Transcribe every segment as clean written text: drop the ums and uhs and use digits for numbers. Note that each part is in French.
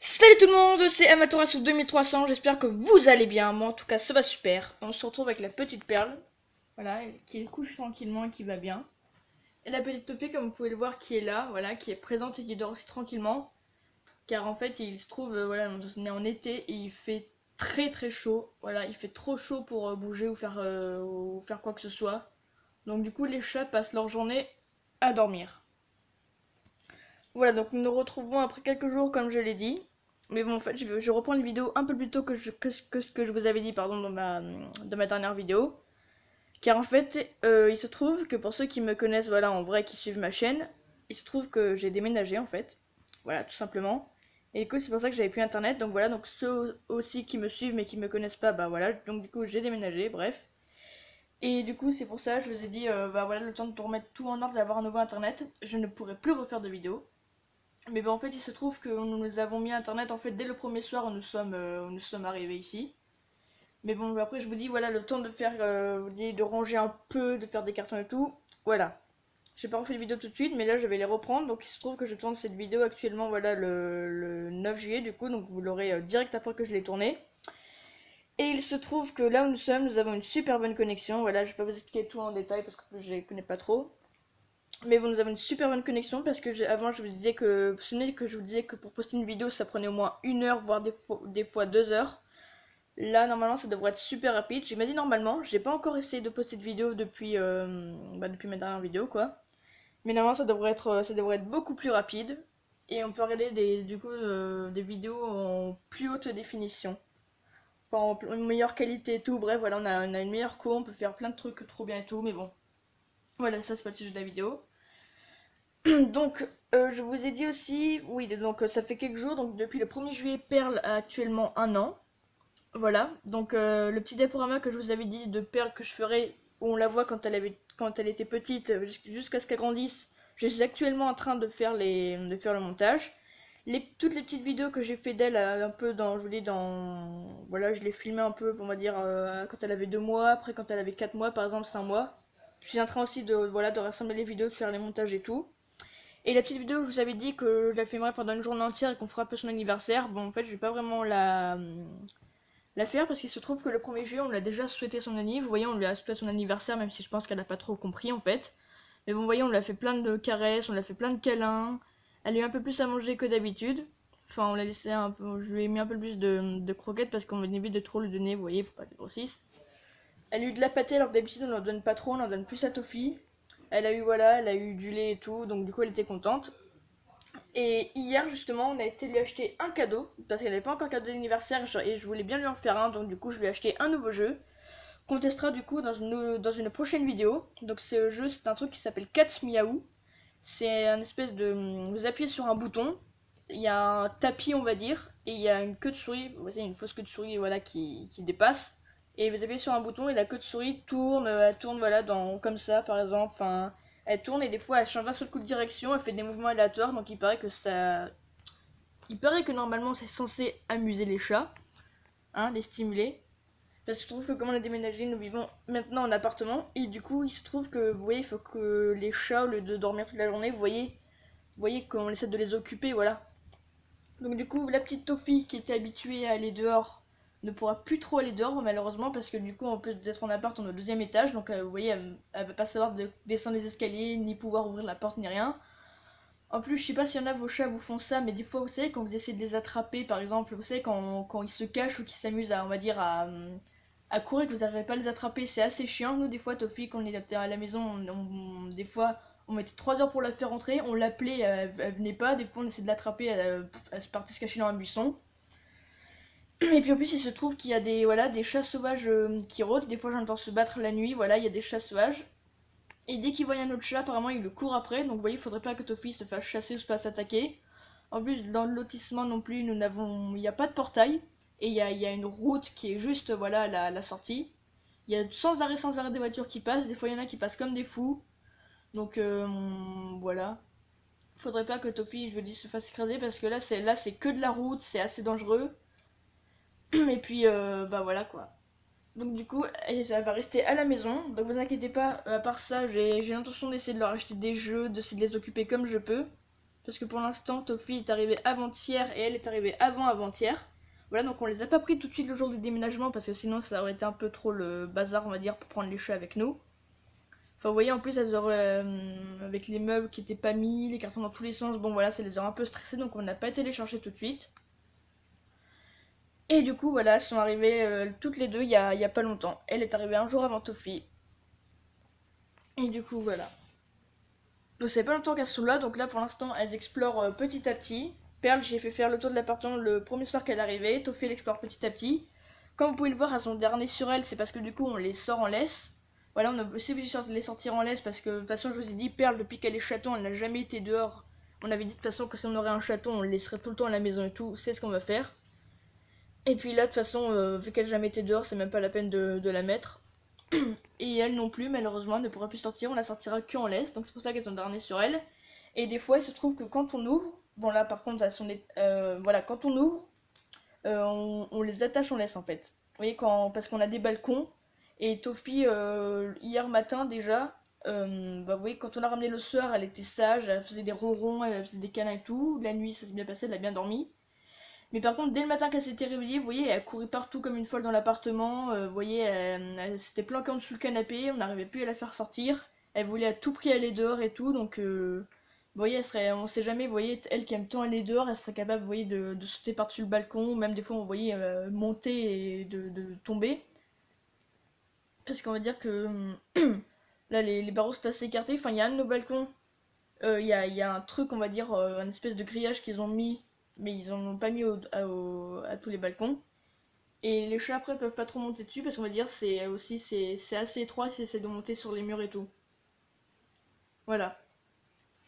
Salut tout le monde, c'est Amaterasu 2300, j'espère que vous allez bien, moi en tout cas ça va super. On se retrouve avec la petite perle, voilà, qui couche tranquillement et qui va bien. Et la petite Tophée, comme vous pouvez le voir, qui est là, voilà, qui est présente et qui dort aussi tranquillement. Car en fait il se trouve, voilà, on est en été et il fait très très chaud, voilà, il fait trop chaud pour bouger ou faire quoi que ce soit. Donc du coup les chats passent leur journée à dormir. Voilà, donc nous nous retrouvons après quelques jours, comme je l'ai dit. Mais bon, en fait, je reprends une vidéo un peu plus tôt que ce que je vous avais dit, pardon, dans ma dernière vidéo. Car en fait, il se trouve que pour ceux qui me connaissent, voilà, en vrai, qui suivent ma chaîne, il se trouve que j'ai déménagé, en fait. Voilà, tout simplement. Et du coup, c'est pour ça que j'avais plus internet. Donc voilà, donc ceux aussi qui me suivent mais qui me connaissent pas, bah voilà. Donc du coup, j'ai déménagé, bref. Et du coup, c'est pour ça, je vous ai dit, bah voilà, le temps de tout remettre tout en ordre, d'avoir un nouveau internet. Je ne pourrai plus refaire de vidéos. Mais bon, en fait, il se trouve que nous avons mis internet en fait dès le premier soir où nous sommes arrivés ici. Mais bon, après, je vous dis, voilà, le temps de faire, de ranger un peu, de faire des cartons et tout. Voilà. J'ai pas refait les vidéos tout de suite, mais là, je vais les reprendre. Donc, il se trouve que je tourne cette vidéo actuellement, voilà, le 9 juillet, du coup. Donc, vous l'aurez direct après que je l'ai tournée. Et il se trouve que là où nous sommes, nous avons une super bonne connexion. Voilà, je vais pas vous expliquer tout en détail parce que je les connais pas trop. Mais bon, nous avons une super bonne connexion parce que avant je vous disais que, vous vous souvenez que je vous disais que pour poster une vidéo ça prenait au moins 1 heure, voire des fois 2 heures. Là normalement ça devrait être super rapide. J'ai pas dit normalement, j'ai pas encore essayé de poster de vidéo depuis ma dernière vidéo quoi. Mais normalement ça devrait être beaucoup plus rapide. Et on peut regarder des vidéos en plus haute définition. Enfin en meilleure qualité et tout. Bref voilà, on a une meilleure cour, on peut faire plein de trucs trop bien et tout. Mais bon, voilà, ça c'est pas le sujet de la vidéo. Donc, je vous ai dit aussi, oui, donc ça fait quelques jours, donc depuis le 1er juillet, Perle a actuellement 1 an. Voilà, donc le petit diaporama que je vous avais dit de Perle que je ferai, où on la voit quand elle était petite, jusqu'à ce qu'elle grandisse, je suis actuellement en train de faire le montage. Toutes les petites vidéos que j'ai fait d'elle, un peu dans, je vous dis, voilà, je l'ai filmé un peu, on va dire, quand elle avait 2 mois, après quand elle avait 4 mois, par exemple, 5 mois. Je suis en train aussi voilà, de rassembler les vidéos, de faire les montages et tout. Et la petite vidéo où je vous avais dit que je la filmerais pendant une journée entière et qu'on fera un peu son anniversaire, bon en fait je vais pas vraiment la faire parce qu'il se trouve que le 1er juillet on lui a déjà souhaité son anniversaire. Vous voyez, on lui a souhaité son anniversaire même si je pense qu'elle a pas trop compris en fait. Mais bon, vous voyez, on lui a fait plein de caresses, on lui a fait plein de câlins. Elle a eu un peu plus à manger que d'habitude. Enfin, on l'a laissé un peu, je lui ai mis un peu plus de croquettes parce qu'on évite de trop lui donner, vous voyez, pour pas qu'elle grossisse. Elle a eu de la pâtée alors que d'habitude on en donne pas trop, on en donne plus à Toffee. Elle a eu du lait et tout, donc du coup elle était contente. Et hier, justement, on a été lui acheter un cadeau, parce qu'elle n'avait pas encore cadeau d'anniversaire, et je voulais bien lui en faire un, donc du coup, je lui ai acheté un nouveau jeu, qu'on testera du coup dans une prochaine vidéo. Donc, ce jeu, c'est un truc qui s'appelle Cats Miaou. C'est un espèce de. Vous appuyez sur un bouton, il y a un tapis, on va dire, et il y a une queue de souris, vous voyez, une fausse queue de souris, voilà, qui dépasse. Et vous appuyez sur un bouton et la queue de souris tourne, elle tourne, voilà, comme ça, par exemple, enfin. Elle tourne et des fois elle change d'un seul coup de direction, elle fait des mouvements aléatoires, donc il paraît que ça. Il paraît que normalement c'est censé amuser les chats, hein, les stimuler. Parce que je trouve que comme on a déménagé, nous vivons maintenant en appartement, et du coup il se trouve que, vous voyez, il faut que les chats, au lieu de dormir toute la journée, vous voyez qu'on essaie de les occuper, voilà. Donc du coup, la petite Toffee qui était habituée à aller dehors ne pourra plus trop aller dehors malheureusement parce que du coup en plus d'être en appart on est au 2e étage donc vous voyez elle va pas savoir descendre les escaliers ni pouvoir ouvrir la porte ni rien. En plus je sais pas s'il y en a vos chats vous font ça mais des fois vous savez quand vous essayez de les attraper par exemple vous savez quand ils se cachent ou qu'ils s'amusent à on va dire à courir que vous n'arrivez pas à les attraper c'est assez chiant. Nous des fois Toffee quand on était à la maison des fois on mettait 3 heures pour la faire rentrer, on l'appelait, elle venait pas, des fois on essayait de l'attraper, elle se partait se cacher dans un buisson. Et puis en plus il se trouve qu'il y a des chats sauvages qui rôdent, des fois j'entends se battre la nuit, voilà, il y a des chats sauvages. Et dès qu'ils voient un autre chat, apparemment il le court après, donc vous voyez, il faudrait pas que Toffee se fasse chasser ou se fasse attaquer. En plus dans le lotissement non plus, il n'y a pas de portail, et il y a une route qui est juste, voilà, la sortie. Il y a sans arrêt des voitures qui passent, des fois il y en a qui passent comme des fous. Donc voilà. Faudrait pas que Toffee, je vous dis, se fasse écraser parce que là c'est que de la route, c'est assez dangereux. Et puis bah voilà quoi. Donc du coup, elle va rester à la maison. Donc vous inquiétez pas, à part ça, j'ai l'intention d'essayer de leur acheter des jeux, d'essayer de les occuper comme je peux. Parce que pour l'instant, Toffee est arrivée avant-hier et elle est arrivée avant-avant-hier. Voilà, donc on les a pas pris tout de suite le jour du déménagement parce que sinon ça aurait été un peu trop le bazar, on va dire, pour prendre les chats avec nous. Enfin, vous voyez, en plus, elles auraient, avec les meubles qui étaient pas mis, les cartons dans tous les sens, bon voilà, ça les aurait un peu stressés, donc on n'a pas été les chercher tout de suite. Et du coup, voilà, elles sont arrivées toutes les deux il y a pas longtemps. Elle est arrivée un jour avant Toffee. Et du coup, voilà. Donc ça fait pas longtemps qu'elles sont là, donc là pour l'instant elles explorent petit à petit. Perle, j'ai fait faire le tour de l'appartement le premier soir qu'elle est arrivée. Toffee elle explore petit à petit. Comme vous pouvez le voir, elles ont dernier sur elles, c'est parce que du coup on les sort en laisse. Voilà, on a aussi obligé de les sortir en laisse parce que de toute façon je vous ai dit, Perle depuis qu'elle est chaton, elle n'a jamais été dehors. On avait dit de toute façon que si on aurait un chaton, on le laisserait tout le temps à la maison et tout, c'est ce qu'on va faire. Et puis là de toute façon, vu qu'elle n'a jamais été dehors, c'est même pas la peine de la mettre. Et elle non plus, malheureusement, elle ne pourra plus sortir, on la sortira que en laisse, donc c'est pour ça qu'elles ont dernier sur elle. Et des fois, il se trouve que quand on ouvre, bon là par contre, voilà, quand on ouvre, on les attache en laisse en fait. Vous voyez, parce qu'on a des balcons, et Toffee, hier matin déjà, vous voyez, quand on l'a ramenée le soir, elle était sage, elle faisait des ronrons, elle faisait des câlins et tout. La nuit, ça s'est bien passé, elle a bien dormi. Mais par contre, dès le matin qu'elle s'était réveillée, vous voyez, elle courait partout comme une folle dans l'appartement. Vous voyez, elle s'était planquée en dessous le canapé, on n'arrivait plus à la faire sortir. Elle voulait à tout prix aller dehors et tout, donc vous voyez, on sait jamais, vous voyez, elle qui aime tant aller dehors, elle serait capable, vous voyez, de sauter par-dessus le balcon, même des fois, on voyait monter et de tomber. Parce qu'on va dire que là, les barreaux sont assez écartés. Enfin, il y a un de nos balcons, il y a un truc, on va dire, un espèce de grillage qu'ils ont mis, mais ils en ont pas mis à tous les balcons. Et les chats après peuvent pas trop monter dessus parce qu'on va dire c'est assez étroit si c'est de monter sur les murs et tout. Voilà.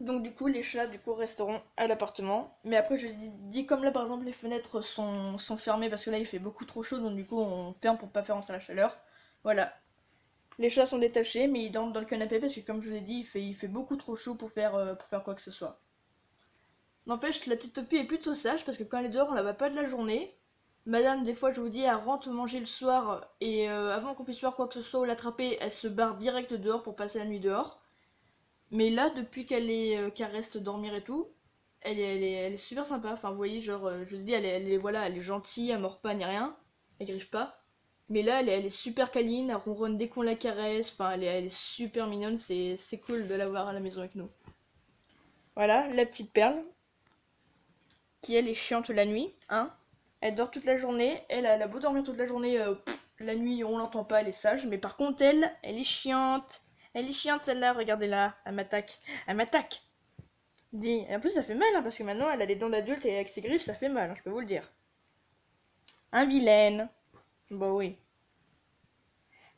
Donc du coup les chats du coup resteront à l'appartement. Mais après je dis comme là par exemple les fenêtres sont fermées parce que là il fait beaucoup trop chaud donc du coup on ferme pour pas faire entrer la chaleur. Voilà. Les chats sont détachés mais ils dorment dans le canapé parce que comme je vous ai dit il fait beaucoup trop chaud pour faire quoi que ce soit. N'empêche que la petite Toffee est plutôt sage parce que quand elle est dehors on la voit pas de la journée. Madame, des fois, je vous dis, elle rentre manger le soir et avant qu'on puisse faire quoi que ce soit ou l'attraper, elle se barre direct dehors pour passer la nuit dehors. Mais là, depuis qu'elle reste dormir et tout, elle est super sympa. Enfin, vous voyez, genre, je vous dis, voilà, elle est gentille, elle mord pas ni rien, elle griffe pas. Mais là, elle est super câline, elle ronronne dès qu'on la caresse. Enfin, elle est super mignonne, c'est cool de l'avoir à la maison avec nous. Voilà, la petite perle, qui elle est chiante la nuit, hein. Elle dort toute la journée, elle a beau dormir toute la journée, la nuit on l'entend pas, elle est sage, mais par contre elle est chiante. Elle est chiante celle-là, regardez-la, elle m'attaque. Elle m'attaque. Dis, et en plus ça fait mal, hein, parce que maintenant elle a des dents d'adulte et avec ses griffes ça fait mal, hein, je peux vous le dire. Un vilaine. Bah oui.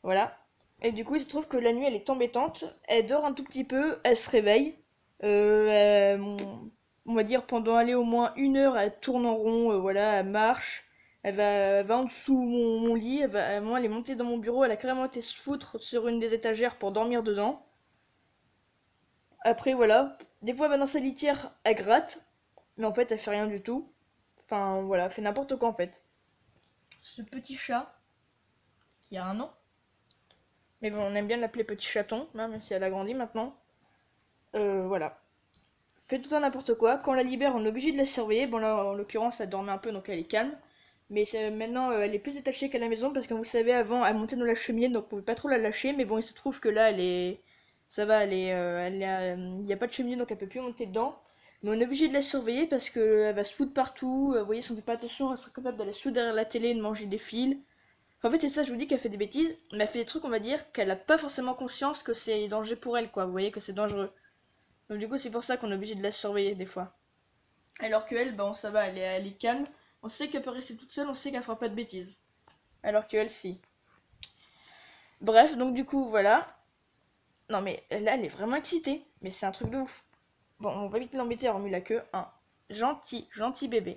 Voilà. Et du coup il se trouve que la nuit elle est embêtante, elle dort un tout petit peu, elle se réveille. On va dire pendant aller au moins 1 heure, elle tourne en rond, voilà, elle marche. Elle va en dessous mon lit, moi elle est montée dans mon bureau, elle a carrément été se foutre sur une des étagères pour dormir dedans. Après voilà, des fois elle va dans sa litière, elle gratte, mais en fait elle fait rien du tout. Enfin voilà, elle fait n'importe quoi en fait. Ce petit chat, qui a 1 an, mais bon on aime bien l'appeler petit chaton, hein, même si elle a grandi maintenant. Voilà. Fait tout un n'importe quoi. Quand on la libère, on est obligé de la surveiller. Bon, là, en l'occurrence, elle dormait un peu, donc elle est calme. Mais maintenant, elle est plus détachée qu'à la maison parce que vous savez, avant, elle montait dans la cheminée, donc on pouvait pas trop la lâcher. Mais bon, il se trouve que là, ça va, il n'y a pas de cheminée, donc elle peut plus monter dedans. Mais on est obligé de la surveiller parce qu'elle va se foutre partout. Vous voyez, si on fait pas attention, elle sera capable d'aller se foutre derrière la télé et de manger des fils. Enfin, en fait, c'est ça, je vous dis qu'elle fait des bêtises, mais elle fait des trucs, on va dire, qu'elle a pas forcément conscience que c'est danger pour elle, quoi. Vous voyez que c'est dangereux. Donc du coup c'est pour ça qu'on est obligé de la surveiller des fois. Alors que elle, bon ça va, elle est calme. On sait qu'elle peut rester toute seule, on sait qu'elle fera pas de bêtises. Alors que elle si. Bref, donc du coup voilà. Non mais là elle est vraiment excitée. Mais c'est un truc de ouf. Bon, on va vite l'embêter, elle remue la queue. Gentil, gentil bébé.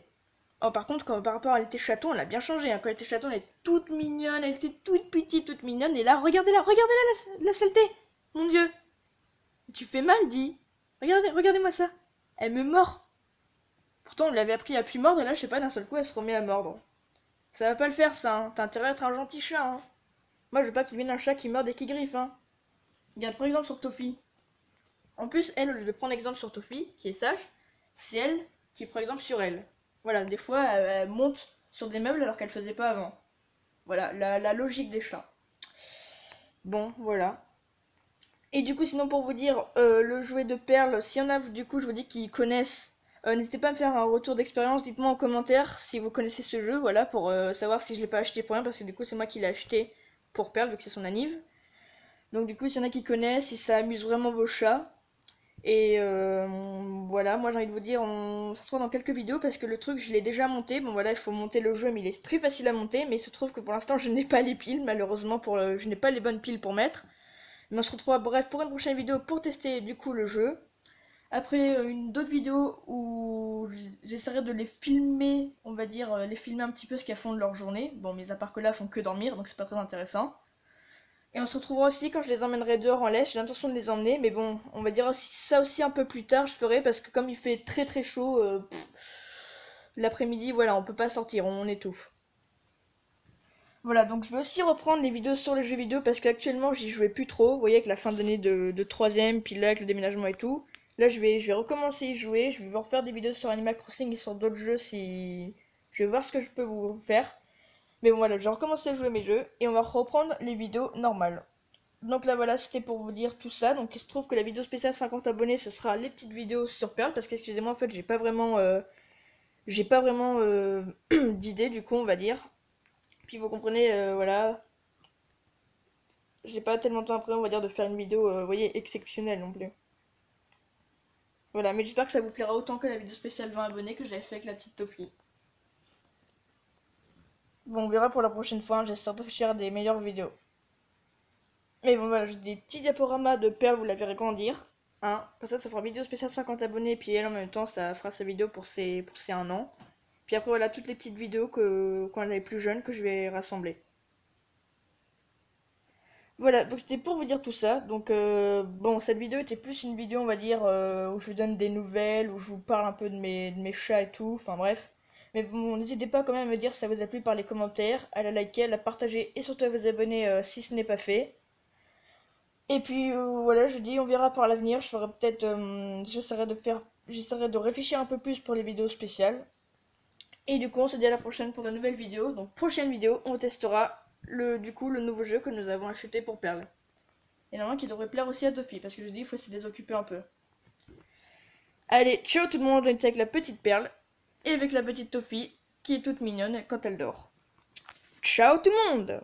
Oh par contre, par rapport à elle était chaton, elle a bien changé. Hein. Quand elle était chaton, elle était toute mignonne, elle était toute petite, toute mignonne. Et là, regardez-la, la saleté. Mon dieu. Tu fais mal, dis. Regardez-moi ça. Elle me mord. Pourtant, on l'avait appris à plus mordre, et là, je sais pas, d'un seul coup, elle se remet à mordre. Ça va pas le faire, ça, hein. T'as intérêt à être un gentil chat, hein. Moi, je veux pas qu'il vienne un chat qui morde et qui griffe, hein. Regarde, par exemple, sur Toffee. En plus, elle, au lieu de prendre exemple sur Toffee, qui est sage, c'est elle qui par exemple sur elle. Voilà, des fois elle monte sur des meubles alors qu'elle faisait pas avant. Voilà, la logique des chats. Bon, voilà. Et du coup, sinon pour vous dire, le jouet de perles, s'il y en a du coup, je vous dis qu'ils connaissent, n'hésitez pas à me faire un retour d'expérience, dites-moi en commentaire si vous connaissez ce jeu, voilà, pour savoir si je l'ai pas acheté pour rien, parce que du coup c'est moi qui l'ai acheté pour Perle, vu que c'est son anniv. Donc du coup, s'il y en a qui connaissent, si ça amuse vraiment vos chats, et voilà, moi j'ai envie de vous dire, on se retrouve dans quelques vidéos, parce que le truc, je l'ai déjà monté, bon voilà, il faut monter le jeu, mais il est très facile à monter, mais il se trouve que pour l'instant, je n'ai pas les piles, malheureusement, je n'ai pas les bonnes piles pour mettre. Mais on se retrouve bref pour une prochaine vidéo pour tester du coup le jeu. Après une d'autres vidéos où j'essaierai de les filmer, on va dire, les filmer un petit peu ce qu'elles font de leur journée. Bon, mais à part que là, elles font que dormir, donc c'est pas très intéressant. Et on se retrouvera aussi quand je les emmènerai dehors en laisse, j'ai l'intention de les emmener, mais bon, on va dire aussi, ça aussi un peu plus tard, je ferai, parce que comme il fait très très chaud, l'après-midi, voilà, on peut pas sortir, on étouffe. Voilà, donc je vais aussi reprendre les vidéos sur les jeux vidéo parce qu'actuellement j'y jouais plus trop. Vous voyez, avec la fin d'année de 3ème, puis là avec le déménagement et tout. Là je vais recommencer à y jouer, je vais vous refaire des vidéos sur Animal Crossing et sur d'autres jeux si... Je vais voir ce que je peux vous faire. Mais bon voilà, je vais recommencer à jouer mes jeux et on va reprendre les vidéos normales. Donc là voilà, c'était pour vous dire tout ça. Donc il se trouve que la vidéo spéciale 50 abonnés, ce sera les petites vidéos sur Pearl parce qu'excusez-moi en fait j'ai pas vraiment d'idée du coup on va dire. Puis vous comprenez, voilà, j'ai pas tellement de temps après, on va dire, de faire une vidéo, vous voyez, exceptionnelle non plus. Voilà, mais j'espère que ça vous plaira autant que la vidéo spéciale 20 abonnés que j'avais fait avec la petite Toffee. Bon, on verra pour la prochaine fois, hein, j'espère de faire des meilleures vidéos. Mais bon, voilà, j'ai des petits diaporamas de perles, vous la verrez grandir. Hein. Comme ça fera vidéo spéciale 50 abonnés, puis elle en même temps, ça fera sa vidéo pour ses 1 an. Puis après, voilà, toutes les petites vidéos quand elle est plus jeune que je vais rassembler. Voilà, donc c'était pour vous dire tout ça. Donc bon, cette vidéo était plus une vidéo, on va dire, où je vous donne des nouvelles, où je vous parle un peu de mes chats et tout, enfin bref. Mais bon, n'hésitez pas quand même à me dire si ça vous a plu par les commentaires, à la liker, à la partager et surtout à vous abonner si ce n'est pas fait. Et puis voilà, je dis, on verra par l'avenir, je ferai peut-être, j'essaierai de réfléchir un peu plus pour les vidéos spéciales. Et du coup, on se dit à la prochaine pour de nouvelles vidéos. Donc prochaine vidéo, on testera le nouveau jeu que nous avons acheté pour Perle. Et normalement qui devrait plaire aussi à Toffee, parce que je dis, il faut se désoccuper un peu. Allez, ciao tout le monde, on était avec la petite Perle, et avec la petite Toffee, qui est toute mignonne quand elle dort. Ciao tout le monde!